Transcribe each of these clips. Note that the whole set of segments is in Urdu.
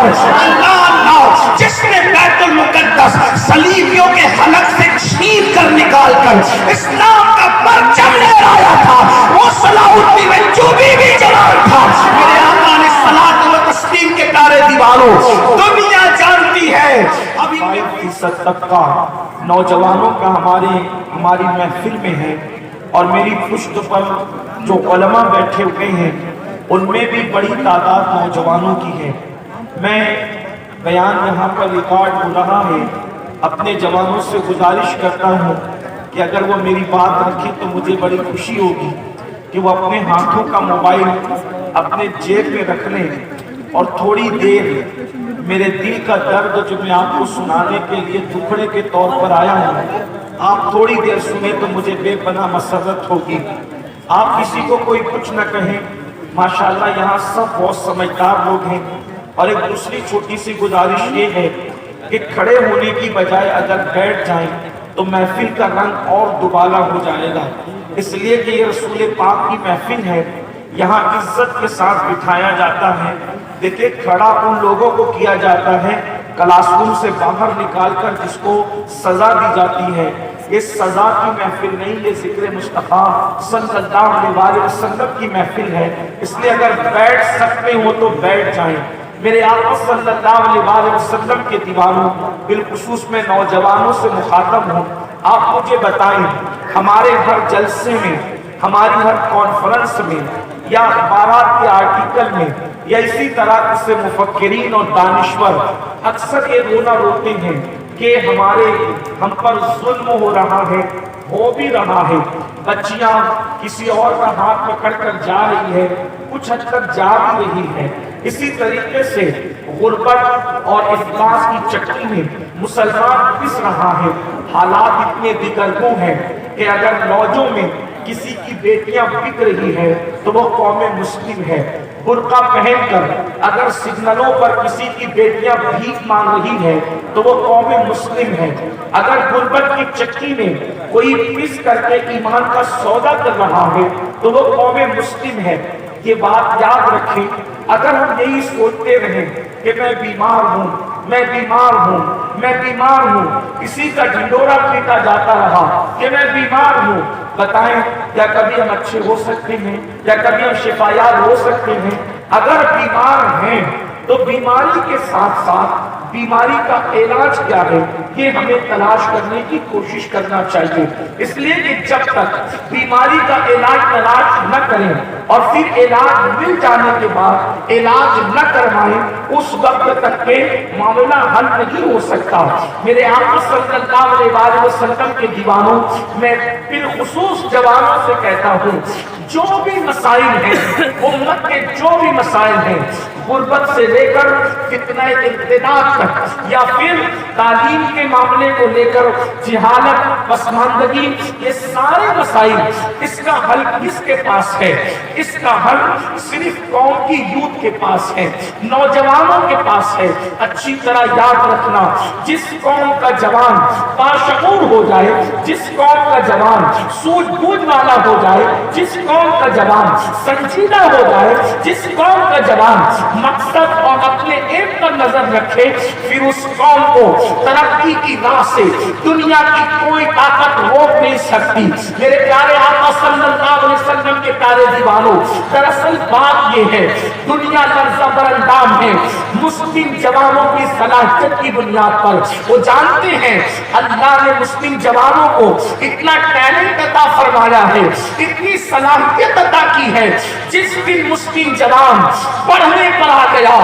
اللہ اللہ، جس نے بیت المقدس صلیبیوں کے حلق سے چھین کر نکال کر اسلام کا پرچم لہرایا تھا، وہ صلاح الدین ایوبی بھی جوان تھا۔ میرے آقا نے صلاۃ و تسلیم کے تارے دیواروں، دنیا جانتی ہے ابھی 5% طبقہ نوجوانوں کا ہماری محفل میں ہے، اور میری پشت پر جو علماء بیٹھے ہوئے ہیں ان میں بھی بڑی تعداد نوجوانوں کی ہے۔ میں بیان یہاں پر ریکارڈ ہو رہا ہے، اپنے جوانوں سے گزارش کرتا ہوں کہ اگر وہ میری بات رکھیں تو مجھے بڑی خوشی ہوگی کہ وہ اپنے ہاتھوں کا موبائل اپنے جیب میں رکھ لیں اور تھوڑی دیر میرے دل کا درد جو میں آپ کو سنانے کے لیے ٹکڑے کے طور پر آیا ہوں، آپ تھوڑی دیر سنیں تو مجھے بے پناہ مسرت ہوگی۔ آپ کسی کو کوئی کچھ نہ کہیں، ماشاءاللہ یہاں سب بہت سمجھدار لوگ ہیں۔ اور ایک دوسری چھوٹی سی گزارش یہ ہے کہ کھڑے ہونے کی بجائے اگر بیٹھ جائیں تو محفل کا رنگ اور دوبالا ہو جائے گا، اس لیے کہ یہ رسول پاک کی محفل ہے، یہاں عزت کے ساتھ بٹھایا جاتا ہے۔ دیکھیں کھڑا ان لوگوں کو کیا جاتا ہے کلاس روم سے باہر نکال کر جس کو سزا دی جاتی ہے، یہ سزا کی محفل نہیں، یہ ذکر مصطفیٰ صلی اللہ علیہ وسلم کی محفل ہے، اس لیے اگر بیٹھ سکتے ہو تو بیٹھ جائیں۔ میرے آقا صلی اللہ علیہ وسلم کے دیوانوں، بالخصوص میں نوجوانوں سے مخاطب ہوں، آپ مجھے بتائیں ہمارے ہر جلسے میں، ہماری ہر کانفرنس میں یا اخبارات کے آرٹیکل میں یا اسی طرح سے مفکرین اور دانشور اکثر یہ رونا روتے ہیں کہ ہم پر ظلم ہو رہا ہے، ہو بھی رہا ہے، بچیاں کسی اور کا ہاتھ پکڑ کر جا رہی ہے، کچھ حد تک جا بھی رہی ہے۔ اسی طریقے سے غربت اور افلاس کی چکی میں مسلمان پس رہا ہے۔ حالات اتنے دگرگوں ہیں کہ اگر لوجوں میں کسی کی بیٹیاں بک رہی ہے تو وہ قوم مسلم ہے۔ برقع پہن کر اگر سگنلوں پر کسی کی بیٹیاں بھیک مانگ رہی ہے تو وہ قوم مسلم ہے۔ اگر غربت کی چکی میں کوئی پس کر کے ایمان کا سودا کر رہا ہے تو وہ قوم مسلم ہے۔ یہ بات یاد رکھیں، اگر ہم یہی سوچتے رہیں کہ میں بیمار ہوں، میں بیمار ہوں، میں بیمار ہوں، کسی کا ڈھنڈورا پیٹا جاتا رہا کہ میں بیمار ہوں، بتائیں کیا کبھی ہم اچھے ہو سکتے ہیں؟ کیا کبھی ہم شفایاب ہو سکتے ہیں؟ اگر بیمار ہیں تو بیماری کے ساتھ ساتھ بیماری کا علاج کیا ہے یہ ہمیں تلاش کرنے کی کوشش کرنا چاہیے۔ اس لیے کہ جب تک بیماری کا علاج تلاش نہ کریں اور پھر علاج مل جانے کے بعد علاج نہ کروائیں، اس وقت تک کے معاملہ حل نہیں ہو سکتا۔ میرے آقا صلی اللہ علیہ وسلم کے دیوانوں، میں بالخصوص جوانوں سے کہتا ہوں، جو بھی مسائل ہیں، امت کے جو بھی مسائل ہیں، غربت سے لے کر فتنہ ابتداء تک یا پھر تعلیم کے معاملے کو لے کر جہالت، پسماندگی، یہ سارے مسائل، اس کا حل کس کے پاس ہے؟ اس کا حل صرف قوم کی یوتھ کے پاس ہے، نوجوانوں کے پاس ہے۔ اچھی طرح یاد رکھنا، جس قوم کا جوان باشعور ہو جائے، جس قوم کا جوان سوجھ بوجھ والا ہو جائے، جس قوم کا جوان سنجیدہ ہو جائے، جس قوم کا جوان مقصد اور اپنے ایک پر نظر رکھے، پھر اس قوم کو ترقی کی راہ سے دنیا کی کوئی طاقت روک نہیں سکتی۔ میرے پیارے آقا صلی اللہ علیہ وسلم کے پیارے دیوانوں، دراصل بات یہ ہے، دنیا لرزہ بر اندام ہے مسلم جوانوں کی صلاحیت کی بنیاد پر۔ وہ جانتے ہیں اللہ نے مسلم جوانوں کو اتنا ٹیلنٹ عطا فرمایا ہے، اتنی صلاحیت عطا کی ہے، جس دن مسلم جوان پڑھنے پر آ گیا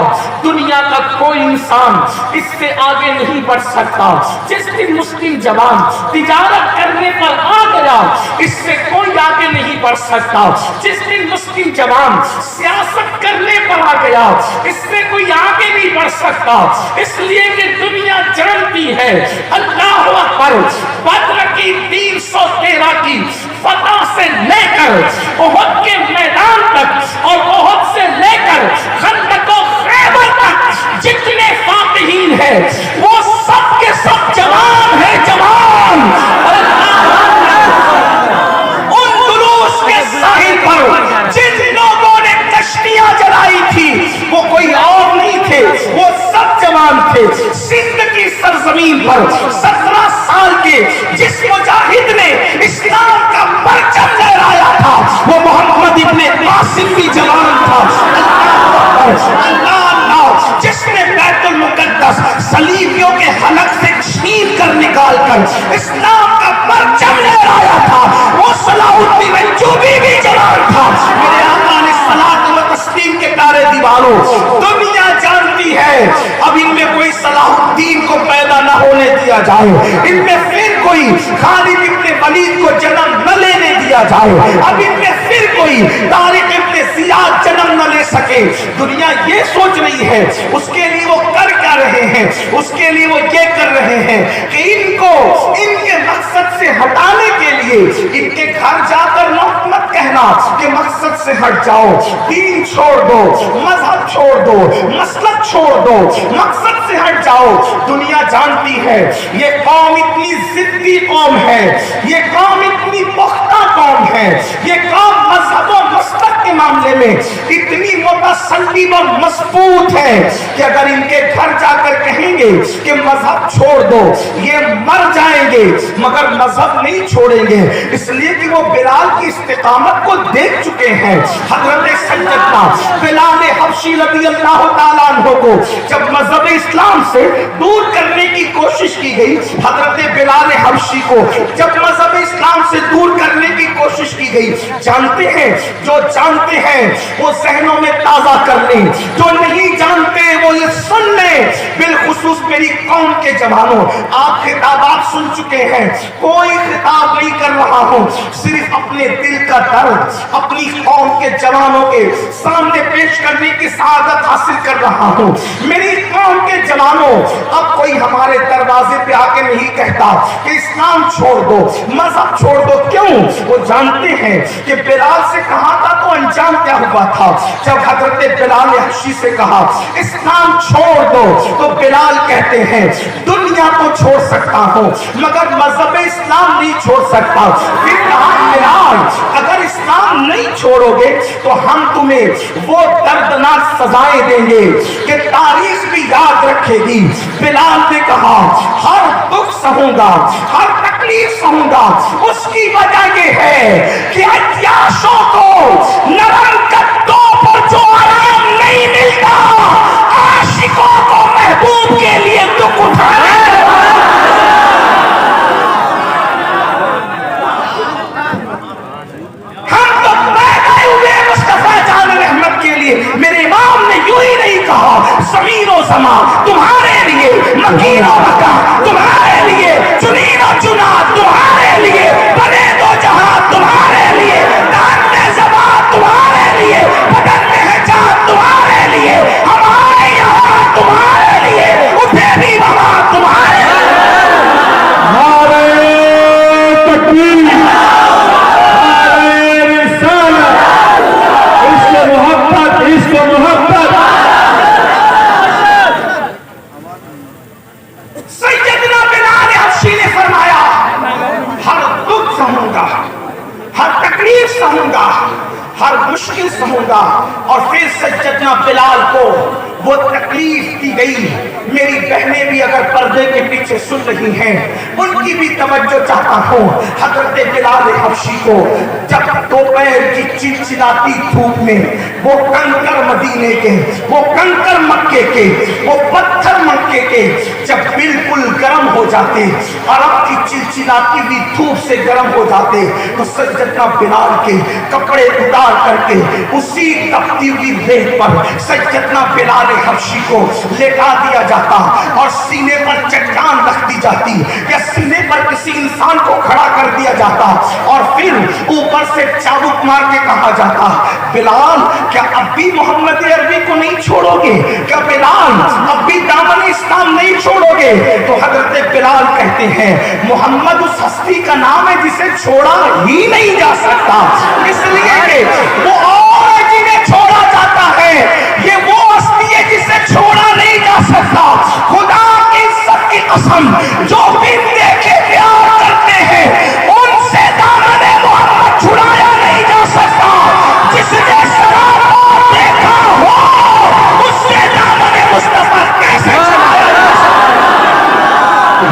دنیا کا کوئی انسان اس سے آگے نہیں بڑھ سکتا۔ جس دن مسلم جوان تجارت کرنے پر آ گیا اس سے کوئی آگے نہیں بڑھ سکتا۔ جس دن مسلم جوان سیاست کرنے پر آ گیا اس سے کوئی آگے نہیں بڑھ سکتا، اس لیے کہ دنیا جانتی ہے اللہ اکبر، بدر کی 313 کی فتح سے لے کر احد کے میدان تک اور احد سے لے کر خندق و خیبر تک جتنے فاتحین ہیں وہ سب کے سب جوان ہیں، جوان۔ ان دروس کے ساحل پر جن لوگوں نے کشتیاں جلائی تھی وہ کوئی اور نہیں تھے، وہ سب زمین پر 17 سال کے جس مجاہد نے اسلام کا پرچم لہرایا تھا وہ محمد ابن قاسم کی جوان تھا. اللہ اللہ جس نے بیت المقدس صلیبیوں کے حلق سے چھین کر نکال کر اسلام کا پرچم لہرایا تھا وہ صلاح الدین ایوبی بھی جوان تھا. میرے آقا نے صلاۃ و تسلیم کے پیارے دیوانوں دنیا جانتی ہے اب ان میں کوئی صلاح الدین کو پیدا نہ ہونے دیا جائے, ان میں پھر کوئی خالد ابن ولید کو جنم نہ لینے دیا جائے, اب ان میں پھر کوئی طارق ابن زیاد جنم نہ لے سکے. دنیا یہ سوچ رہی ہے اس کے لیے وہ کر کیا رہے ہیں, اس کے لیے وہ یہ کر رہے ہیں کہ ان کو ان کے مقصد سے ہٹانے کے لیے ان کے گھر جا کر مت کہنا کہ مقصد سے ہٹ جاؤ, دین چھوڑ دو, مذہب چھوڑ دو, مسلک چھوڑ دو, مقصد سے ہٹ جاؤ. دنیا جانتی ہے یہ قوم اتنی ضدی قوم ہے, یہ قوم اتنی پختہ قوم ہے, یہ قوم مذہب و مسلک کے معاملے میں اتنی متسلم و مضبوط ہے کہ اگر ان کے گھر جا کر کہیں گے کہ مذہب چھوڑ دو یہ مر جائیں گے مگر مذہب نہیں چھوڑیں گے, اس لیے کہ وہ بلال کی استقامت کو دیکھ چکے ہیں. حضرت سیدنا بلال حبشی رضی اللہ تعالیٰ عنہ کو جب مذہب اسلام سے دور کرنے کی کوشش کی گئی, حضرت بلال حبشی کو جب مذہب اسلام سے دور کرنے کی کوشش کی گئی, جانتے ہیں جو جانتے ہیں وہ ذہنوں میں تازہ کر لیں, جو نہیں جانتے وہ یہ سن لیں. بالخصوص میری قوم کے جوانوں آپ خطابات سن چکے ہیں, کوئی خطاب نہیں کر رہا ہوں, صرف اپنے دل کا درد اپنی قوم کے جوانوں کے سامنے پیش کرنے کی سعادت حاصل کر رہا ہوں. میری قوم کے جوانوں اب کوئی ہمارے دروازے پہ آ کے نہیں کہتا کہ اسلام چھوڑ دو, مذہب چھوڑ دو. کیوں؟ وہ جانتے ہیں کہ بلال سے کہا تھا تو انجام کیا ہوا تھا. جب حضرت بلال حبشی سے کہا اسلام چھوڑ دو تو بلال کہتے ہیں دنیا کو چھوڑ سکتا ہوں مگر مذہب اسلام نہیں چھوڑ سکتا. پھر کہا بلال اگر اسلام نہیں چھوڑو گے تو ہم تمہیں وہ دردناک سزائیں دیں گے کہ تاریخ بھی یاد رکھے گی. بلال نے کہا ہر دکھ سہوں گا, ہر تکلیف سہوں گا, اس کی وجہ یہ ہے کہ عیاشوں کو نرم قدوں پر جو آرام نہیں ملتا عاشقوں کو محبوب کے لیے دکھ اٹھانا. ہم تو پیدا ہوئے مصطفیٰ جان رحمت کے لیے. میرے امام نے یوں ہی نہیں کہا زمین و زمان تمہارے لیے, مکین و مکان تمہارے لیے, چنین و چنا تمہارے لیے, بنے دو جہاں تمہارے لیے, دان میں زبان تمہارے لیے, بدن میں ہے جان تمہارے لیے, ہمارے یہاں تمہارے لیے, اٹھے بھی بابا تمہارے لیے. نعرہ تکبیر, نعرہ رسالت, عشق محبت, عشق محبت. سیدنا بلال حبشی نے فرمایا ہر دکھ سہوں گا, ہر تکلیف سہوں گا, ہر مشکل سہوں گا. اور پھر سیدنا بلال کو وہ تکلیف دی گئی. میری بہنیں بھی اگر پردے کے پیچھے سن رہی ہیں ان کی بھی توجہ چاہتا ہوں. حضرت بلال حبشی کو جب دوپہر کی چلچلاتی دھوپ میں وہ کنکر مدینے کے, وہ کنکر مکے کے, وہ پتھر مکے کے جب بالکل گرم ہو جاتے, عرب کی چلچلاتی ہوئی دھوپ سے گرم ہو جاتے تو سیدنا بلال کے کپڑے اتار کر کے اسی تپتی ہوئی ریت پر سیدنا بلال حبشی کو لیٹا دیا جاتا اور سینے پر چٹان رکھ دی جاتی یا سینے پر کسی انسان کو کھڑا کر دیا جاتا اور پھر اوپر سے چابک مار کے کہا جاتا بلال کیا اب بھی محمد عربی کو نہیں چھوڑو گے, کیا بلال اب بھی دامن اسلام نہیں چھوڑو گے. تو حضرت بلال کہتے ہیں محمد اس ہستی کا نام ہے جسے چھوڑا ہی نہیں جا سکتا, اس لیے کہ وہ اور جنہیں چھوڑا جاتا ہے, یہ وہ ہستی ہے جسے چھوڑا نہیں جا سکتا. خدا کی عزت کی قسم جو بن دیکھے پیار کرتے ہیں ان سے دامن محمد چھڑایا نہیں جا سکتا. جس نے شراب دیکھا ہو اس سے دامن مصطفیٰ کیسے چھڑایا جا سکتا.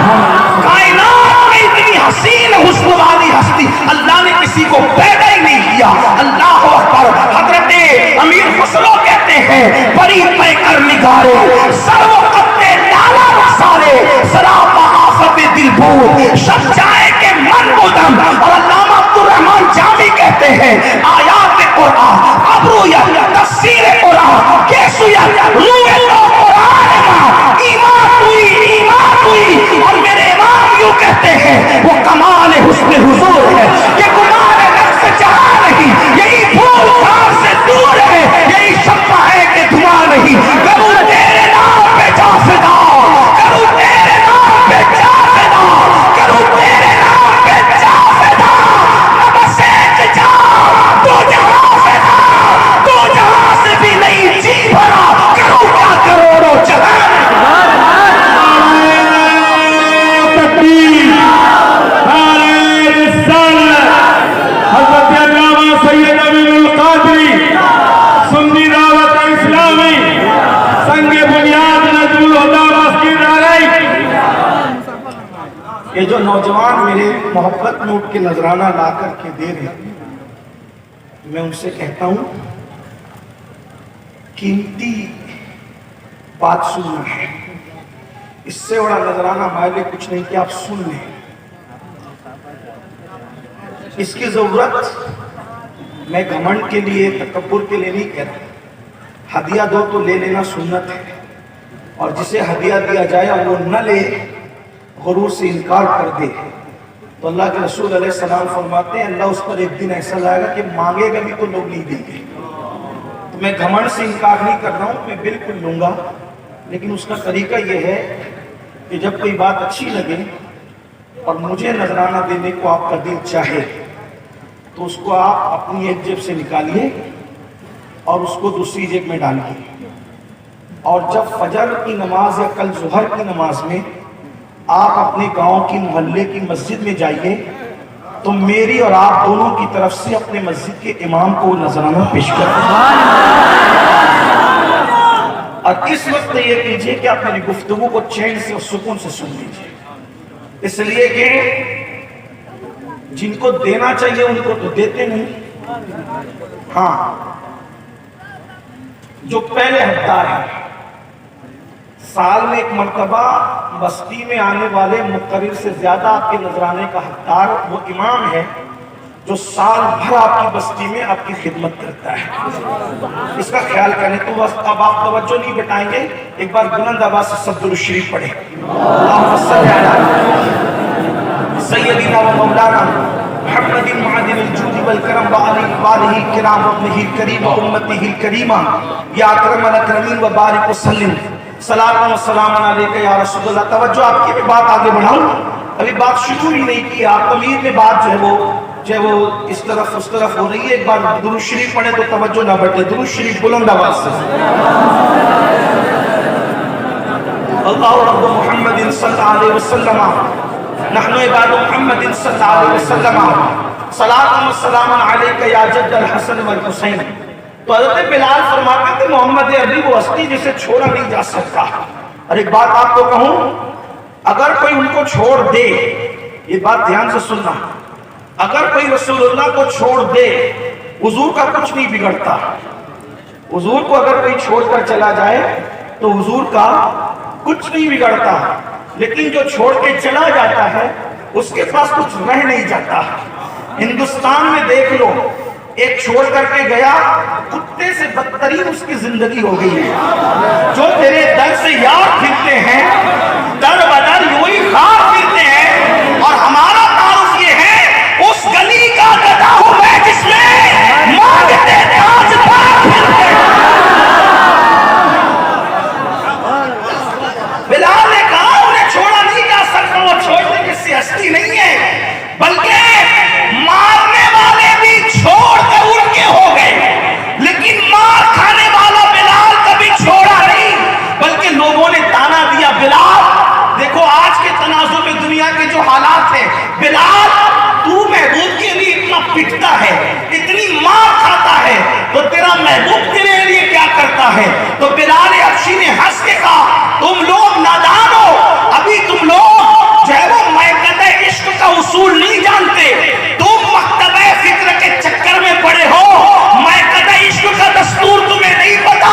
ہیں بڑی پہ کر نگارے سرو قطع لالا رسالے سراپا آفت دل بود شب جائے کہ من مدم. اور علامہ عبدالرحمن جامی کہتے ہیں آیات قرآن ابرویت تفسیر قرآن کیسویت روح اللہ قرآن ایمان ہوئی اور میرے امام یوں کہتے ہیں وہ کمال حسن حضور ہے کہ گمان نفس جہاں نہیں یہی پھول کار سے دور ہے یہی شمع ہے کہ دھواں نہیں. کروں تیرے نام پہ جا فدا کروں تیرے نام پہ جا فدا کروں تیرے نام پہ جا فدا نہ بس ایک جا تو جہاں فدا تو جہاں سے بھی نہیں جی بھرا کروں کیا کروڑوں جہاں. حضرت علامہ سید امین القادری سنی دعوت اسلامی سنگ بنیاد نجم الہدی مسجد علیہ. یہ جو نوجوان میرے محبت میں اٹھ کے نذرانہ لا کر کے دے رہے ہیں میں ان سے کہتا ہوں قیمتی بات سننا ہے. اس سے بڑا نذرانہ مائلے کچھ نہیں کہ آپ سن لیں. اس کی ضرورت میں گھمنڈ کے لیے تکبر کے لیے نہیں کہہ رہا. ہدیہ دو تو لے لینا سنت ہے اور جسے ہدیہ دیا جائے اور وہ نہ لے غرور سے انکار کر دے تو اللہ کے رسول علیہ السلام فرماتے ہیں اللہ اس پر ایک دن ایسا لائے گا کہ مانگے گا بھی تو لوگ نہیں دیں گے. تو میں گھمنڈ سے انکار نہیں کر رہا ہوں میں بالکل لوں گا لیکن اس کا طریقہ یہ ہے کہ جب کوئی بات اچھی لگے اور مجھے نذرانہ دینے کو آپ کا دل چاہے تو اس کو آپ اپنی ایک جیب سے نکالیے اور اس کو دوسری جیب میں ڈالیے. اور جب فجر کی نماز یا کل ظہر کی نماز میں آپ اپنے گاؤں کی محلے کی مسجد میں جائیے تو میری اور آپ دونوں کی طرف سے اپنے مسجد کے امام کو نذرانہ پیش کریں. اور اس وقت یہ کیجئے کہ آپ میری گفتگو کو چین سے اور سکون سے سن لیجئے اس لیے کہ جن کو دینا چاہیے ان کو تو دیتے نہیں. ہاں جو پہلے حقدار ہیں سال میں ایک مرتبہ بستی میں آنے والے مقرر سے زیادہ آپ کے نذرانے کا حقدار وہ امام ہے جو سال بھر آپ کی بستی میں آپ کی خدمت کرتا ہے. اس کا خیال کریں تو بس اب آپ توجہ نہیں بٹائیں گے. ایک بار بلند آواز سے صدر الشریف پڑھیں اللہم صلی علی سیدنا و مولانا محمد معدن الجود والکرم وآلہ الکرام وابنہ الکریم وامتہ الکریمہ یا اکرم الاکرمین وبارک وسلم صلاۃ و سلام علیکہ یا رسول اللہ. توجہ آپ کی بھی بات آگے بڑھاؤں ابھی بات شروع ہی نہیں کی. آپ امیر میں بات جو ہے وہ اس طرف ہو رہی ہے. ایک بار درود شریف پڑھیں تو توجہ نہ بٹے. درود شریف بلند آواز سے اللہ رب محمد صلی اللہ علیہ وسلم نحن عباد محمد صلی اللہ علیہ وسلم صلاۃ و سلام علیکہ یا جد الحسن والحسین. تو حضرت بلال فرماتے تھے محمد عربی وہ ہستی جسے چھوڑا نہیں جا سکتا. اور ایک بات آپ کو کہوں اگر کوئی ان کو چھوڑ دے یہ بات دھیان سے سننا اگر کوئی رسول اللہ کو چھوڑ دے حضور کا کچھ نہیں بگڑتا. حضور کو اگر کوئی چھوڑ کر چلا جائے تو حضور کا کچھ نہیں بگڑتا لیکن جو چھوڑ کے چلا جاتا ہے اس کے پاس کچھ رہ نہیں جاتا. ہندوستان میں دیکھ لو ایک چھوڑ کر کے گیا کتے سے بدترین اس کی زندگی ہو گئی ہے. جو تیرے در سے یار پھرتے ہیں در بدر یوں ہی خار پھرتے ہیں. اور ہمارا تعارف یہ ہے اس گلی کا گدھا ہوں میں جس میں مانگتے تاج پار پھرتے ہیں. بلال نے کہا انہیں چھوڑا نہیں جا سکتا. وہ چھوڑنے کی سی ہستی نہیں ہے بلکہ مارنے والے بھی چھوڑ کر اڑ کے ہو گئے لیکن مار کھانے والا بلال کبھی چھوڑا نہیں بلکہ لوگوں نے تانا دیا بلال. دیکھو آج کے تناظر میں دنیا کے جو حالات ہیں بلال تو محبوب کے لیے اتنا پٹتا ہے اتنی مار کھاتا ہے تو تیرا محبوب تیرے لیے کیا کرتا ہے. تو بلال حبشی نے ہنس کے کہا تم لوگ نادان ہو ابھی تم لوگ جو ہے وہ مائقدہ عشق کا اصول نہیں جانتے. تم مکتبہ فکر کے چکر میں پڑے ہو. مائقدہ عشق کا دستور تمہیں نہیں پتا.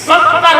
70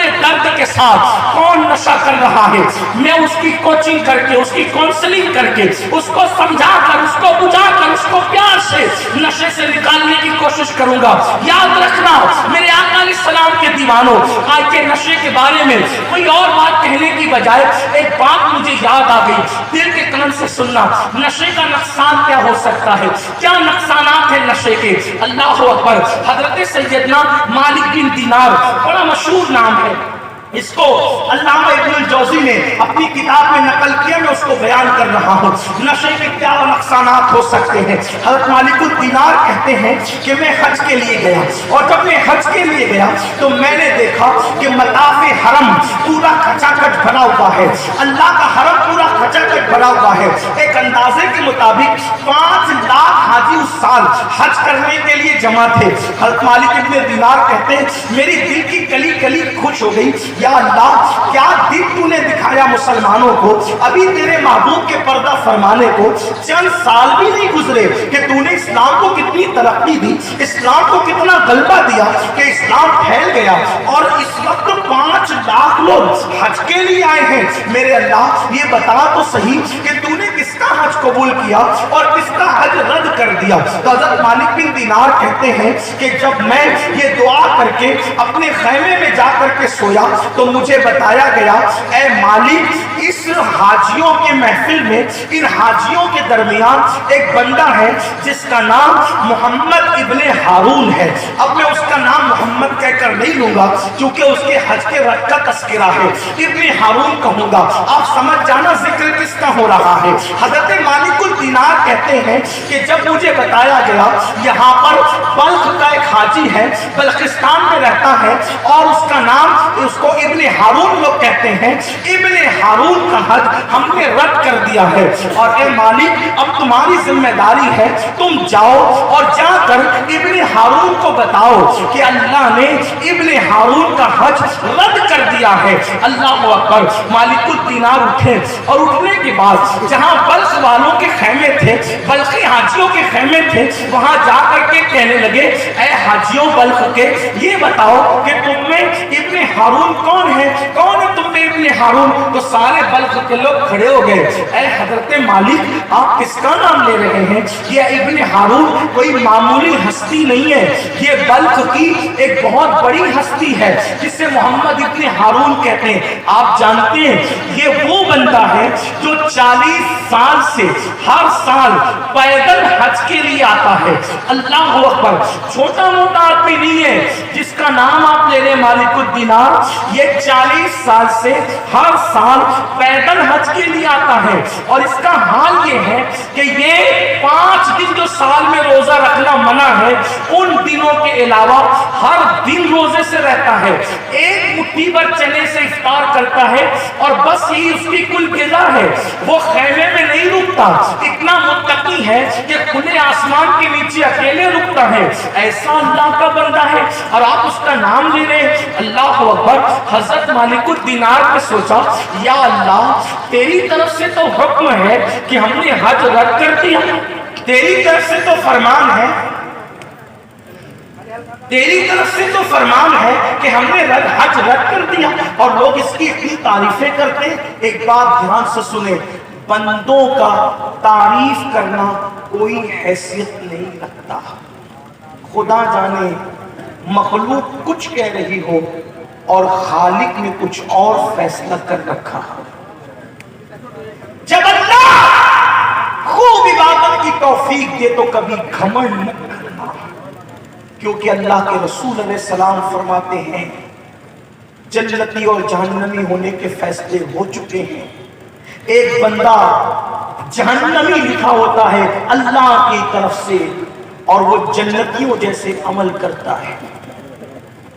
پورے درد کے ساتھ کون نشہ کر رہا ہے میں اس کی کوچنگ کر کے اس کی کاؤنسلنگ کر کے اس کو سمجھا کر اس کو بجھا کر اس کو پیار سے نشے سے نکالنے کی کوشش کروں گا۔ یاد رکھنا میرے آقا علیہ السلام کے دیوانوں، آج کے نشے کے بارے میں کوئی اور بات کہنے کی بجائے ایک بات مجھے یاد آ گئی، دل کے کان سے سننا۔ نشے کا نقصان کیا ہو سکتا ہے؟ کیا نقصانات ہیں نشے کے؟ اللہ اکبر۔ حضرت سیدنا مالک بن دینار بڑا مشہور نام ہے، اس کو علامہ ابن الجوزی نے اپنی کتاب میں نقل کیا، میں اس کو بیان کر رہا ہوں۔ نشے کے کیا نقصانات ہو سکتے ہیں؟ حضرت مالک الدینار کہتے ہیں کہ میں حج کے لیے گیا، اور جب میں حج کے لیے گیا تو میں نے دیکھا کہ مطاف حرم پورا کھچا کھچ بنا ہوا ہے، اللہ کا حرم پورا کھچا کھچ بنا ہوا ہے۔ ایک اندازے کے مطابق 5 لاکھ حاجی اس سال حج کرنے کے لیے جمع تھے۔ حضرت مالک ابن دینار کہتے ہیں میری دل کی کلی کلی خوش ہو گئی، یا اللہ کیا دن تو نے دکھایا مسلمانوں کو، ابھی تیرے محبوب کے پردہ فرمانے کو چند سال بھی نہیں گزرے کہ تو نے اسلام کو کتنی ترقی دی، اسلام کو کتنا غلبہ دیا کہ اسلام پھیل گیا، اور اس وقت 5 لاکھ لوگ حج کے لیے آئے ہیں۔ میرے اللہ یہ بتا تو صحیح کہ تو نے کس کا حج قبول کیا اور کس کا حج رد کر دیا۔ تو حضرت مالک بن دینار کہتے ہیں کہ جب میں یہ دعا کر کے اپنے خیمے میں جا کر کے سویا تو مجھے بتایا گیا اے مالک اس حاجیوں کے محفل میں ان حاجیوں کے درمیان ایک بندہ ہے جس کا نام محمد ابن ہارون ہے۔ اب میں اس کا نام محمد کہہ کر نہیں لوں گا کیونکہ اس کے حج کے رد کا تذکرہ ہے، ابن ہارون کہوں گا، آپ سمجھ جانا ذکر کس کا ہو رہا ہے۔ حضرت مالک الدینار کہتے ہیں کہ جب مجھے بتایا گیا یہاں پر بلخ کا ایک حاجی ہے، بلخستان میں رہتا ہے، اور اس کا نام اس کو ابن ہارون لوگ کہتے ہیں، ابن ہارون کا حج ہم نے رد کر دیا ہے، اور اے مالک اب تمہاری ذمہ داری ہے تم جاؤ اور جا کر ابن ہارون کو بتاؤ کہ اللہ نے ابن ہارون کا حج رد کر دیا ہے۔ اللہ اکبر۔ مالک الدینار اٹھے، اور اٹھنے کے بعد جہاں بلخ والوں کے خیمے تھے، بلخی حاجیوں کے خیمے تھے، وہاں جا کر کے کہنے لگے اے حاجیوں بلخ کے یہ بتاؤ کہ تم میں ابن ہارون کون ہے؟ کون ہے تم میں ابن ہارون؟ تو سارے بلخ کے لوگ کھڑے ہو گئے۔ اے حضرت مالک آپ کس کا نام لے رہے ہیں؟ یہ ابن ہارون کوئی معمولی ہستی نہیں ہے، یہ بلخ کی ایک بہت بڑی ہستی ہے جسے محمد ابن ہارون کہتے ہیں۔ آپ جانتے ہیں یہ وہ بندہ ہے جو 40 سال سے ہر سال پیدل حج کے لیے آتا ہے۔ اللہ اکبر۔ چھوٹا موٹا آدمی نہیں ہے جس کا نام آپ لے رہے مالک الدینار، یہ 40 سال سے ہر سال پیدل حج کے لیے آتا ہے، اور اس کا حال یہ ہے کہ یہ 5 دن جو سال میں روزہ رکھنا منع ہے ان دنوں کے علاوہ ہر دن روزے سے رہتا ہے، ایک مٹھی بھر چنے سے افطار کرتا ہے، اور بس یہی اس کی کل غذا ہے۔ وہ خیمے میں نہیں رکتا، اتنا متقی ہے کہ کھلے آسمان کے نیچے اکیلے رکتا ہے۔ ایسا اللہ کا بندہ ہے اور آپ اس کا نام لے رہے۔ اللہ اکبر۔ حضرت مالک الدینار نے سوچا یا اللہ تیری طرف سے تو حکم ہے کہ ہم نے حج رد کر دیا، تیری طرف سے تو فرمان ہے، تیری طرف سے تو فرمان ہے کہ ہم نے حج رد کر دیا، اور لوگ اس کی اتنی تعریفیں کرتے ہیں۔ ایک بات دھیان سے سنیں، بندوں کا تعریف کرنا کوئی حیثیت نہیں رکھتا۔ خدا جانے مخلوق کچھ کہہ رہی ہو اور خالق نے کچھ اور فیصلہ کر رکھا۔ جب اللہ خوب عبادت کی توفیق دے تو کبھی گھمنڈ مت کرنا، کیونکہ اللہ کے رسول علیہ السلام فرماتے ہیں جنتی اور جہنمی ہونے کے فیصلے ہو چکے ہیں۔ ایک بندہ جہنمی لکھا ہوتا ہے اللہ کی طرف سے، اور وہ جنتیوں جیسے عمل کرتا ہے۔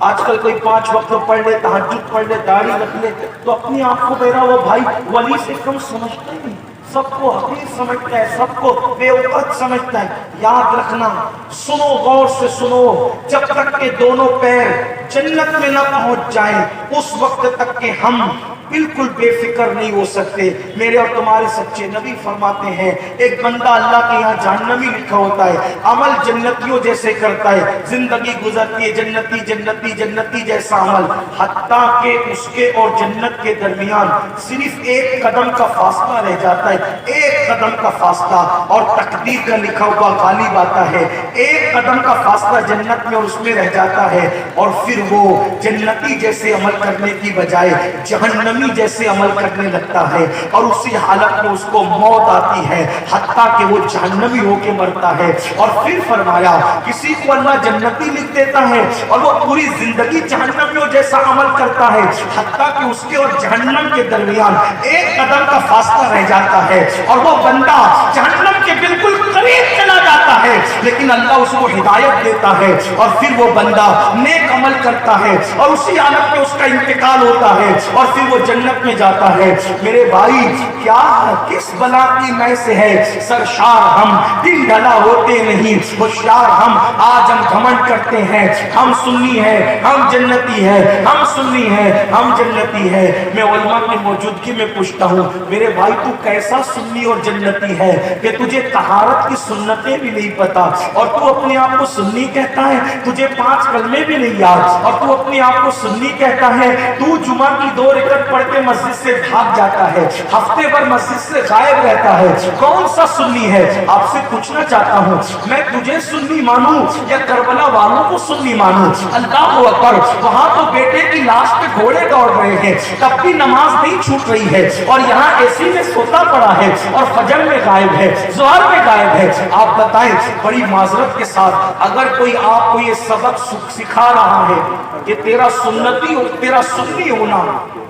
آج کل کوئی 5 وقت پڑھ لے، تہجد پڑھ لے، داڑھی رکھ لے تو اپنی آپ کو میرا وہ بھائی ولی سے کم سمجھتا نہیں، سب کو حقیر سمجھتا ہے، سب کو بے وقت سمجھتا ہے۔ یاد رکھنا، سنو غور سے سنو، جب تک کہ دونوں پیر جنت میں نہ پہنچ جائیں اس وقت تک کہ ہم بالکل بے فکر نہیں ہو سکتے. میرے اور تمہارے سچے نبی فرماتے ہیں ایک بندہ اللہ کے یہاں جہنمی لکھا ہوتا ہے, عمل جنتیوں جیسے کرتا ہے, زندگی گزرتی ہے جنتی جنتی جنتی جیسا عمل, حتیٰ کہ اس کے اور جنت کے درمیان صرف ایک قدم کا فاصلہ رہ جاتا ہے, ایک قدم کا فاصلہ, اور تقدیر کا لکھا ہوا غالب آتا ہے. ایک قدم کا فاصلہ جنت میں اور اس میں رہ جاتا ہے, اور پھر وہ جنتی جیسے عمل کرنے کی بجائے جہنمی جیسے عمل کرنے لگتا ہے, اور اسی حالت میں اس کو موت آتی ہے حتیٰ کہ وہ جہنمی ہو کے مرتا ہے. اور پھر فرمایا کسی کو اللہ جنتی لکھ دیتا ہے اور وہ پوری زندگی جہنمیوں جیسا عمل کرتا ہے حتیٰ کہ اس کے اور جہنم کے درمیان ایک قدم کا فاصلہ رہ جاتا ہے, اور وہ بندہ جہنم کے بالکل قریب چلا جاتا ہے, لیکن اللہ اس کو ہدایت دیتا ہے اور پھر وہ بندہ نیک عمل کرتا ہے اور اسی حالت میں اس کا انتقال ہوتا ہے اور پھر وہ جنت میں جاتا ہے. میرے بھائی کیا کس بلا کی میں سے ہے سرشار ہم, دن ڈھلا ہوتے نہیں ہوشیار ہم, آج ہم گھمنڈ کرتے ہیں ہم سنی ہیں ہم جنتی ہیں, ہم سنی ہیں ہم جنتی ہیں. میں علماء کی موجودگی میں پوچھتا ہوں میرے بھائی تو کیسا سنی اور جنتی ہے کہ تجھے طہارت کی سنتیں بھی نہیں پتا اور تو اپنے آپ کو سنی کہتا ہے, تجھے 5 کلمے بھی نہیں یاد اور تو اپنے آپ کو سنی کہتا ہے. تو جمعہ کی 2 رکعت پڑھ کے مسجد سے بھاگ جاتا ہے, ہفتے بھر مسجد سے غائب رہتا ہے. کون سا سنی ہے؟ آپ سے پوچھنا چاہتا ہوں میں تجھے سنی مانوں یا کربلا والوں کو سنی مانوں؟ اللہ اکبر, وہاں تو بیٹے کی لاش پہ گھوڑے دوڑ رہے ہیں تب بھی نماز نہیں چھوٹ رہی ہے, اور یہاں اے میں سوتا پڑا ہے اور فجر میں غائب ہے, ظہر میں غائب ہے. آپ بتائیں بڑی معذرت کے ساتھ اگر کوئی آپ کو یہ سبق سکھا رہا ہے کہ تیرا سنی ہونا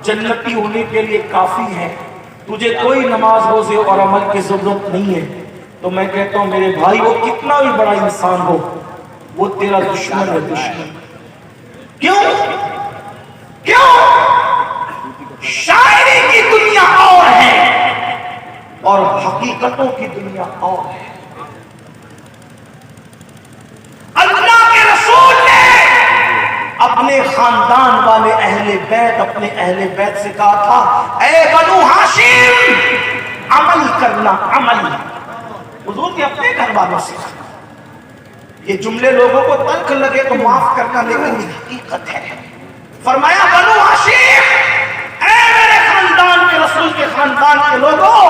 جنتی ہونے کے لیے کافی ہے, تجھے کوئی نماز روزے اور عمل کی ضرورت نہیں ہے, تو میں کہتا ہوں میرے بھائی وہ کتنا بھی بڑا انسان ہو وہ تیرا دشمن ہے. دشمن کیوں؟ شاعری کی دنیا اور ہے اور حقیقتوں کی دنیا اور ہے. اللہ کے رسول نے اپنے خاندان والے اہل بیت, اپنے اہل بیت سے کہا تھا اے بنو ہاشم عمل کرنا, عمل. حضور نے اپنے گھر والوں سے کہا. یہ جملے لوگوں کو تلخ لگے تو معاف کرنا, لیکن یہ حقیقت ہے. فرمایا بنو ہاشم اے میرے خاندان کے رسول کے خاندان کے لوگوں,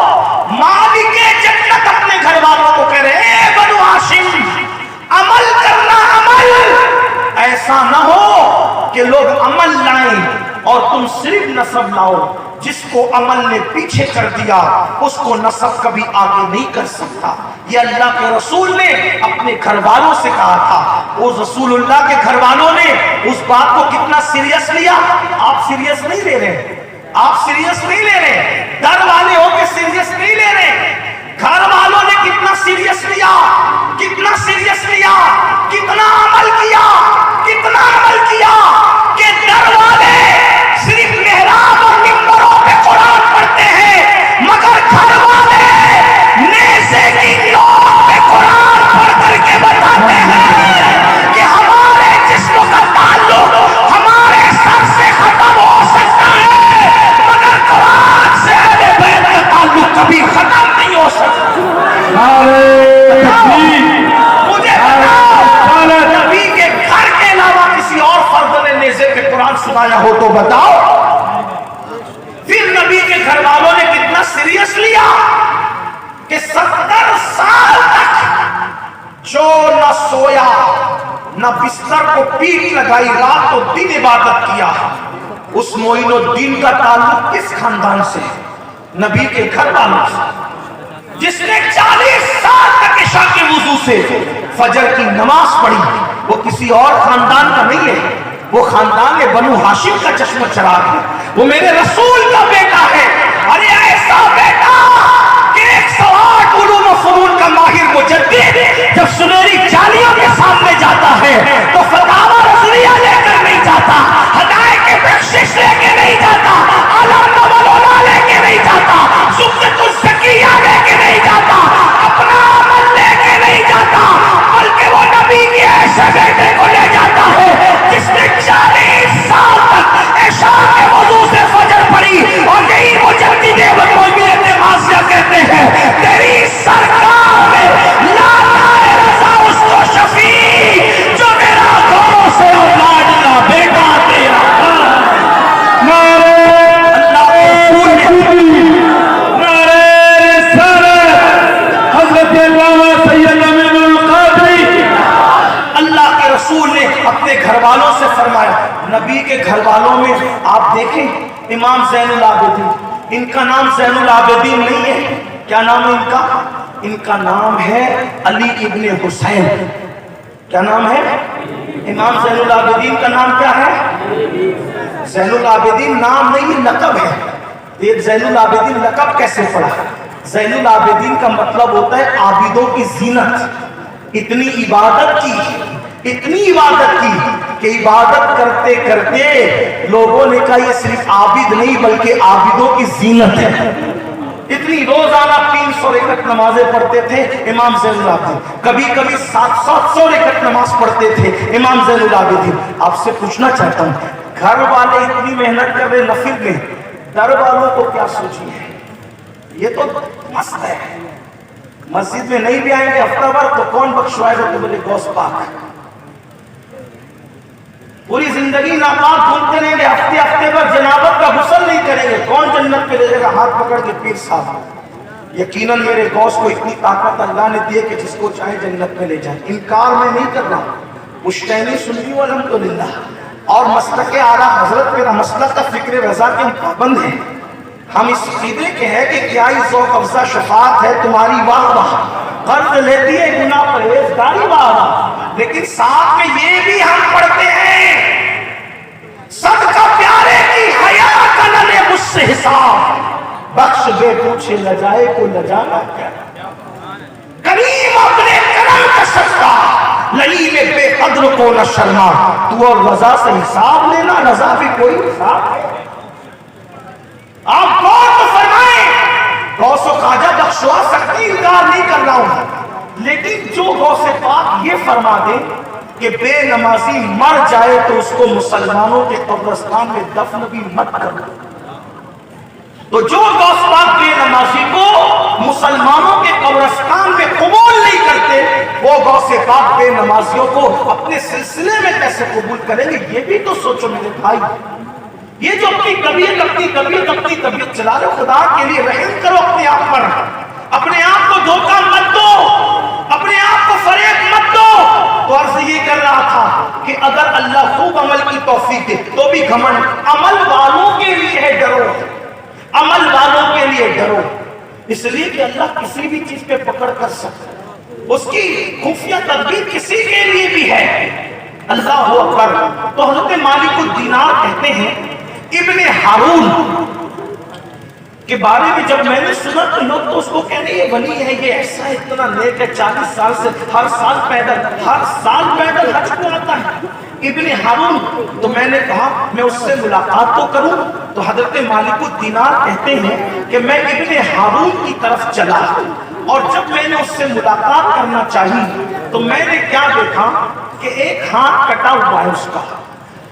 مالک جنت اپنے گھر والوں کو کہہ رہے اے بنو ہاشم عمل کرنا, عمل. ایسا نہ ہو کہ لوگ عمل لائیں اور تم صرف نسب لاؤ. جس کو عمل نے پیچھے کر دیا اس کو نسب کبھی آگے نہیں کر سکتا. یہ اللہ کے رسول نے اپنے گھر والوں سے کہا تھا. اس رسول اللہ کے گھر والوں نے اس بات کو کتنا سیریس لیا. آپ سیریس نہیں لے رہے, آپ سیریس نہیں لے رہے, ڈر والے ہو کے سیریس نہیں لے رہے. گھر والوں نے کتنا سیریس لیا, کتنا سیریس لیا, کتنا عمل کیا, کتنا عمل کیا کہ ڈر والے صرف محراب اور ممبروں پہ قرآن پڑھتے ہیں مگر گھر والے نیزے کی نوک پہ قرآن پڑھ کر کے بتاتے ہیں کہ ہمارے جسم کا تعلق ہمارے سر سے ختم ہو سکتا ہے مگر قرآن سے اہل بیت کا تعلق کبھی ختم نہیں ہو سکتا. مجھے بتاؤ نبی کے گھر کے علاوہ کسی اور فرد نے نیزے پہ قرآن سنایا ہو تو بتاؤ. پھر نبی کے گھر والوں نے کتنا سیریس لیا کہ 70 سال تک جو نہ سویا نہ بستر کو پیٹ لگائی, رات و دن عبادت کیا. اس معین الدین کا تعلق کس خاندان سے؟ نبی کے گھر والوں سے. جس نے 40 سال تک عشاء کے وضو سے فجر کی نماز پڑھی وہ کسی اور خاندان کا نہیں ہے, وہ خاندان بنو ہاشم کا چشم چراغ ہے, وہ میرے رسول کا بیٹا ہے. ارے ایسا بیٹا کہ 108 علوم و فنون کا ماہر مجدد جب سنہری جالیوں کے سامنے جاتا ہے تو فتاوی رضویہ لے کر نہیں جاتا, ہدایت کے بخشش لے کے نہیں جاتا, عالم نوالولا لے کے نہیں جاتا, زبدۃ الزکیہ لے کے نہیں جاتا, اپنا عمل لے کے نہیں جاتا, بلکہ وہ نبی کے ایسے بیٹے کو لے جاتا ہے جس نے 40 سال تک عشاء کے وضو سے فجر پڑھی امام زین العابدین. ان کا نام زین العابدین نہیں ہے. کیا نام ہے ان کا؟ ان کا نام ہے علی ابن حسین. کیا نام ہے؟ امام زین العابدین کا نام کیا ہے؟ زین العابدین نام نہیں، لقب ہے. ایک زین العابدین لقب کیسے پڑا؟ زین العابدین کا مطلب ہوتا ہے عابدوں کی زینت. اتنی عبادت کی کہ عبادت کرتے کرتے لوگوں نے کہا یہ صرف عابد نہیں بلکہ عابدوں کی زینت ہے. اتنی روزانہ 300 رکعت نمازیں پڑھتے تھے امام زین العابدین. کبھی کبھی 700 رکعت نماز پڑھتے تھے امام زین العابدین. آپ سے پوچھنا چاہتا ہوں، گھر والے اتنی محنت کر رہے نفل میں، در والوں کو کیا سوچیے؟ یہ تو مسئلہ ہے. مسجد میں نہیں بھی آئیں گے ہفتہ بھر تو کون بخشوائے گا تمہارے غوث پاک؟ پوری زندگی ناپاک گھومتے رہیں گے، ہفتے پر جنابت کا غسل نہیں کریں گے، کون جنت پہ لے جائے گا ہاتھ پکڑ کے؟ پیر صاحب. یقیناً میرے غوث کو اتنی طاقت اللہ نے دی کہ جس کو چاہے جنت میں لے جائے. انکار میں نہیں کر رہا. پشتینی سنی ہوں الحمدللہ، اور مسلک اعلیٰ حضرت میرا مسلک کا فکر رضا کے ہم پابند ہیں. ہم اس عقیدے کے ہیں کہ کیا ہی ذوق افزا شفاعت ہے تمہاری، واہ واہ. قرض لیتی ہے گناہ پرہیزگاری، واہ واہ. لیکن ساتھ میں یہ بھی ہم پڑھتے ہیں صدقہ پیارے کی حیا کا نہ لے مجھ سے حساب، بخش بے پوچھے لجائے کو لجانا کیا. کریم اپنے کرم کا صدقہ، لعین بے قدر کو نہ شرما. تو اور رضا سے حساب لینا، رضا بھی کوئی حساب ہے. آپ غور تو فرمائیں، غوث و خواجہ بخشوا سکتی، انکار نہیں کر رہا ہوں، لیکن جو غوث پاک یہ فرما دے کہ بے نمازی مر جائے تو اس کو مسلمانوں کے قبرستان میں دفن بھی مت کرو، تو جو غوث پاک بے نمازی کو مسلمانوں کے قبرستان میں قبول نہیں کرتے، وہ غوث پاک بے نمازیوں کو اپنے سلسلے میں کیسے قبول کریں گے؟ یہ بھی تو سوچو میرے بھائی. یہ جو اپنی طبیعت چلا رہے، خدا کے لیے رحم کرو اپنے آپ پر. اپنے آپ کو دھوکہ مت دو، اپنے آپ کو فریب مت دو. تو عرض یہ کر رہا تھا کہ اگر اللہ خوب عمل کی توفیق دے تو بھی گھمنڈ عمل والوں کے لیے ہے. ڈرو، عمل والوں کے لیے ڈرو، اس لیے کہ اللہ کسی بھی چیز پہ پکڑ کر سکتا ہے، اس کی خفیہ تدبیر کسی کے لیے بھی ہے. اللہ اکبر. تو حضرت مالک الدینار کہتے ہیں ابن ہارون کے بارے میں جب میں نے سنا تو لوگ تو اس کو کہنے یہ ولی ہے، یہ ایسا ہے، اتنا نیک ہے، 40 سال سے ہر سال پیدل حج کو آتا ہے. ابن ہارون. تو میں نے کہا میں اس سے ملاقات تو کروں. تو حضرت مالک الدینار کہتے ہیں کہ میں ابن ہارون کی طرف چلا، اور جب میں نے اس سے ملاقات کرنا چاہی تو میں نے کیا دیکھا کہ ایک ہاتھ کٹا ہوا ہے اس کا،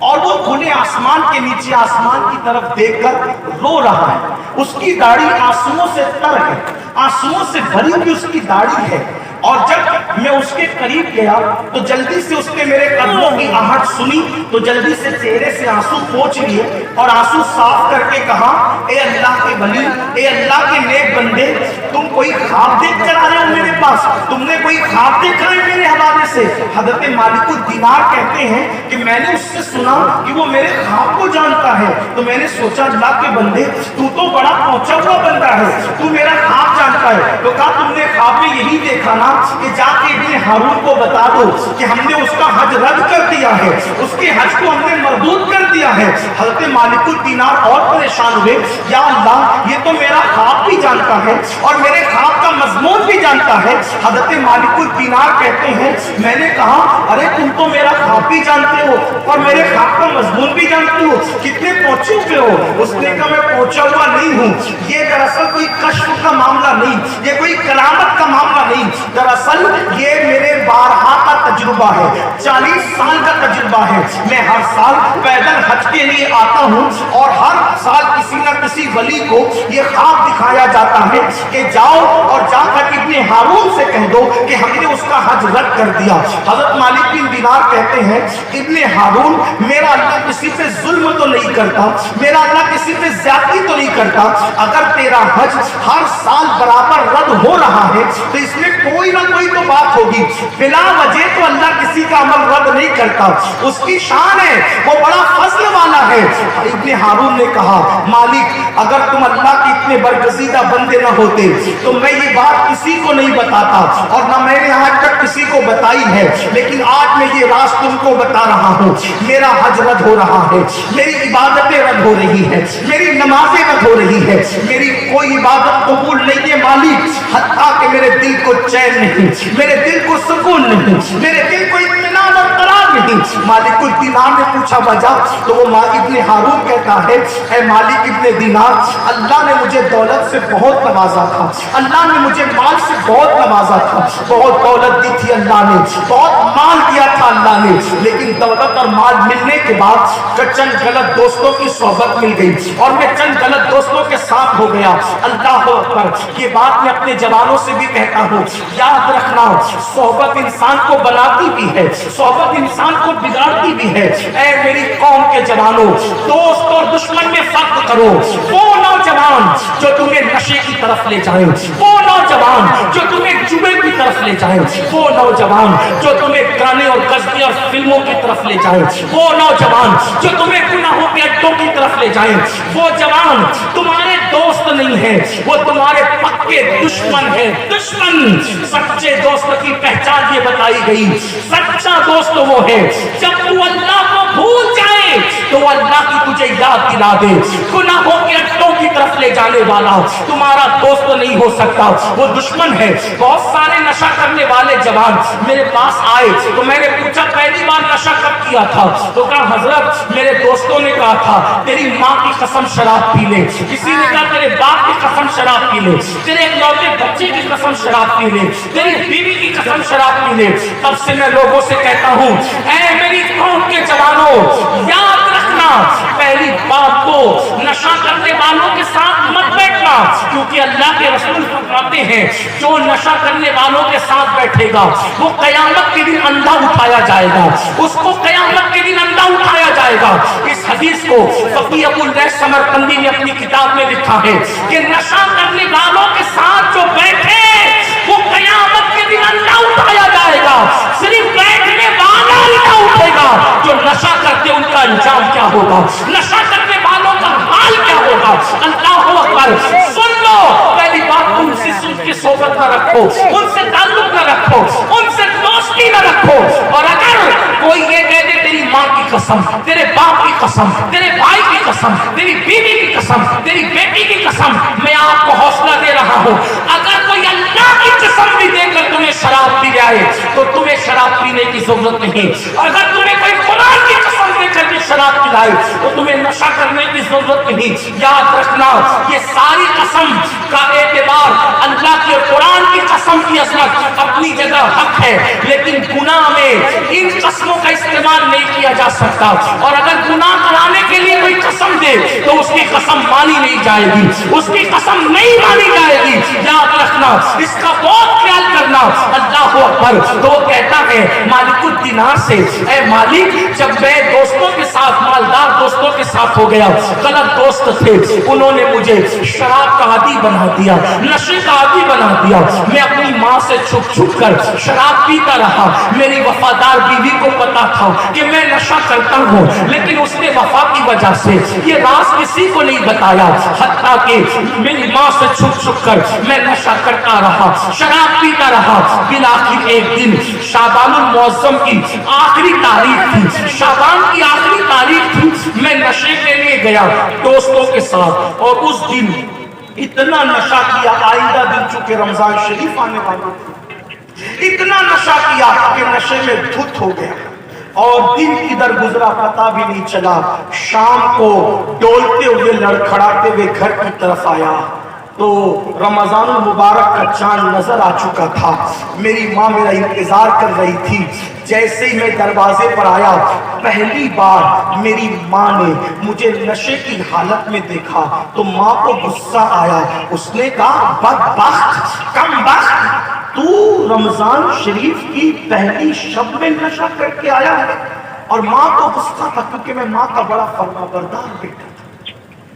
اور وہ کھلے آسمان کے نیچے آسمان کی طرف دیکھ کر رو رہا ہے. اس کی داڑھی آنسوؤں سے تر ہے، آنسوؤں سے بھری ہوئی اس کی داڑھی ہے. اور جب میں اس کے قریب گیا تو جلدی سے اس نے میرے قدموں کی آہٹ سنی تو جلدی سے چہرے سے آنسو پوچھ لیے اور آنسو صاف کر کے کہا، اے اللہ کے ولی، اے اللہ کے نیک بندے، تم کوئی خواب دیکھ کر آ رہے ہو میرے پاس؟ تم نے کوئی خواب دیکھا ہے میرے حوالے سے؟ حضرت مالک الدینار کہتے ہیں کہ میں نے اس سے سنا کہ وہ میرے خواب کو جانتا ہے. تو میں نے سوچا اللہ کے بندے تو بڑا پہنچا ہوا بندہ ہے، تو میرا خواب جانتا ہے. تو کہا تم نے خواب میں یہی دیکھا نا کہ جا کے ابن ہارون کو بتا دو کہ ہم نے اس کا حج رد کر دیا ہے، اس کے حج کو ہم نے مردود کر دیا ہے. حضرت مالک الدینار اور پریشان ہوئے، یا اللہ یہ تو میرا خواب بھی جانتا ہے اور میرے خواب کا مضمون بھی جانتا ہے. حضرت مالک الدینار کہتے ہیں میں نے کہا ارے تم تو میرا خواب بھی جانتے ہو اور میرے خواب کا مضمون بھی جانتے ہو، کتنے پہنچے ہوئے ہو؟ اس نے کہا میں پہنچا ہوا نہیں ہوں، یہ دراصل کوئی کشف کا معاملہ نہیں، یہ کوئی کرامت کا معاملہ نہیں، دراصل یہ میرے بارہا کا تجربہ ہے، 40 سال کا تجربہ ہے. میں ہر سال پیدل حج کے لیے آتا ہوں اور ہر سال کسی نہ کسی ولی کو یہ خواب دکھایا جاتا ہے کہ جاؤ اور جا کر ابن ہارون سے کہہ دو کہ ہم نے اس کا حج رد کر دیا. حضرت مالک بن دینار کہتے ہیں ابن ہارون، میرا اللہ کسی پہ ظلم تو نہیں کرتا، میرا اللہ کسی پہ زیادتی تو نہیں کرتا، اگر میرا حج ہر سال برابر رد ہو رہا ہے تو اس میں کوئی نہ کوئی تو بات ہوگی. بلا وجہ تو اللہ کسی کا عمل رد نہیں کرتا, اس کی شان ہے, وہ بڑا فضل والا ہے. ابن ہارون نے کہا مالک اگر تم اللہ کے اتنے برگزیدہ بندے نہ ہوتے تو میں یہ بات کسی کو نہیں بتاتا اور نہ میں نے آج تک کسی کو بتائی ہے, لیکن آج میں یہ راز تم کو بتا رہا ہوں. میرا حج رد ہو رہا ہے, میری عبادتیں رد ہو رہی ہے, میری نمازیں رد ہو رہی ہے, میری کوئی عبادت قبول نہیں ہے مالک, حتیٰ کہ میرے دل کو چین نہیں, میرے دل کو سکون نہیں, میرے دل کو اطمینان اور قرار نہیں. مالک الدینار نے پوچھا وجہ, تو وہ ابن ہارون کہتا ہے اے مالک ابن دینار, اللہ نے مجھے دولت سے بہت نوازا تھا, اللہ نے مجھے مال سے بہت نوازا تھا, بہت دولت دی تھی اللہ نے, بہت مال دیا تھا اللہ نے, لیکن دولت اور مال ملنے کے بعد چند غلط دوستوں کی صحبت مل گئی اور میں چند غلط دوستوں کے ساتھ ہو گیا. اللہ اکبر, یہ بات میں اپنے جوانوں سے بھی کہتا ہوں, یاد رکھنا صحبت انسان کو بناتی بھی ہے, صحبت انسان کو بگاڑتی بھی ہے. اے میری قوم کے جوانوں, دوست اور دشمن میں فرق کرو. وہ نوجوان جو تمہیں نشے کی طرف لے جائیں, وہ نوجوان جو تمہیں جوے کی طرف لے جائیں, وہ نوجوان جو تمہیں گانے اور قصیدے اور فلموں کی طرف لے جائیں, وہ نوجوان جو تمہیں گناہوں کے اڈوں کی طرف لے جائیں, وہ جوان تمہارے دوست نہیں ہے, وہ تمہارے پکے دشمن ہے. دشمن, سچے دوست کی پہچان یہ بتائی گئی, سچا دوست وہ ہے جب تو اللہ کو بھول جائے تو اللہ کی تجھے یاد دلا دے. گناہوں کے اڈوں کی طرف لے جانے والا تمہارا دوست نہیں ہو سکتا, وہ دشمن ہے. بہت سارے نشہ کرنے والے جوان میرے پاس آئے تو میں نے پوچھا پہلی بار نشہ کب کیا تھا, تو کہا حضرت میرے دوستوں نے کہا تھا تیری ماں کی قسم شراب پی لے, کسی نے کہا تیرے باپ کی قسم شراب پی لے, تیرے اکلوتے بچے کی قسم شراب پی لے, تیری بیوی کی قسم شراب پی لے. تب سے میں لوگوں سے کہتا ہوں اے میری قوم کے جوانوں, یاد رکھنا پہلی بات تو نشہ کرنے والوں کے ساتھ مت بیٹھنا, کیونکہ اللہ کے رسول فرماتے ہیں جو نشہ کرنے والوں کے ساتھ بیٹھے گا وہ قیامت کے دن اندھا اٹھایا جائے گا, اس کو قیامت کے دن اندھا اٹھایا جائے گا. اس حدیث کو فقیہ ابو اللیث سمرقندی نے اپنی کتاب میں لکھا ہے کہ نشہ کرنے والوں کے ساتھ جو بیٹھے وہ قیامت کے دن اندھا اٹھایا جائے گا. صرف بیٹھنے والا اندھا اٹھے گا, جو نشہ کرتے ان کا انجام کیا ہوگا, نشہ کرنے والوں کا حال کیا ہوگا. اللہ اکبر, سن لو, پہلی بات ان سے ان کی صحبت نہ رکھو, ان سے تعلق نہ رکھو, ان سے دوستی نہ رکھو. اور اگر کوئی یہ کہہ دے تیری ماں کی قسم, تیرے باپ کی قسم, تیرے بھائی کی قسم, تیری بیوی کی قسم, تیری بیٹی کی قسم, میں آپ کو حوصلہ دے رہا ہوں, اگر کوئی اللہ کی قسم بھی دے کر تمہیں شراب پی جائے تو تمہیں شراب پینے کی ضرورت نہیں. اگر تمہیں کوئی قرآن کی قسم دے کر کے شراب پلائے تو تمہیں نشہ کرنے کی ضرورت نہیں. یاد رکھنا یہ ساری قسم کا اعتبار اللہ کے قرآن کی قسم کی عظمت اپنی جگہ حق ہے, لیکن گناہ میں ان قسموں کا استعمال نہیں کیا جا سکتا. اور اگر گناہ کرانے کے لیے کوئی قسم دے تو اس کی قسم مانی نہیں جائے گی, اس کی قسم نہیں مانی جائے گی. یاد رکھنا, اس کا بہت خیال کرنا. اللہ اکبر. تو وہ کہتا ہے مالک الدینار سے اے مالک, جب میں دوستوں کے ساتھ, مالدار دوستوں کے ساتھ ہو گیا, غلط دوست تھے, انہوں نے مجھے شراب کا عادی بنا دیا, نشے کا عادی بنا دیا. میں اپنی ماں سے چھپ چھپ کر شراب پیتا رہا. میری وفادار بیوی کو پتا تھا کہ میں نشہ کرتا ہوں, لیکن اس نے وفا کی وجہ سے یہ راز کسی کو نہیں بتایا, حتیٰ کہ میری ماں سے چھپ چھپ کر میں نشہ کرتا رہا, شراب پیتا رہا. بالآخر ایک دن شعبان المعظم کی آخری تاریخ تھی, شعبان کی آخری تاریخ تھی, میں نشے کے لیے گیا دوستوں کے ساتھ, اور اس دن اتنا نشہ کیا, آئندہ دن چونکہ رمضان شریف آنے والا تھا, اتنا نشہ کیا کہ نشے میں دھت ہو گیا, اور دن کدھر گزرا پتا بھی نہیں چلا. شام کو ڈولتے ہوئے لڑکھڑاتے ہوئے گھر کی طرف آیا تو رمضان المبارک کا چاند نظر آ چکا تھا. میری ماں میرا انتظار کر رہی تھی. جیسے ہی میں دروازے پر آیا, پہلی بار میری ماں نے مجھے نشے کی حالت میں دیکھا تو ماں کو غصہ آیا. اس نے کہا بدبخت, کم بخت, تو رمضان شریف کی پہلی شب میں نشہ کر کے آیا ہے. اور ماں کو غصہ تھا کیونکہ میں ماں کا بڑا فرما بردار بیٹا تھا.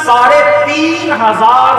3,500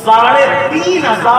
3,500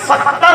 70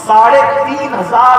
3,500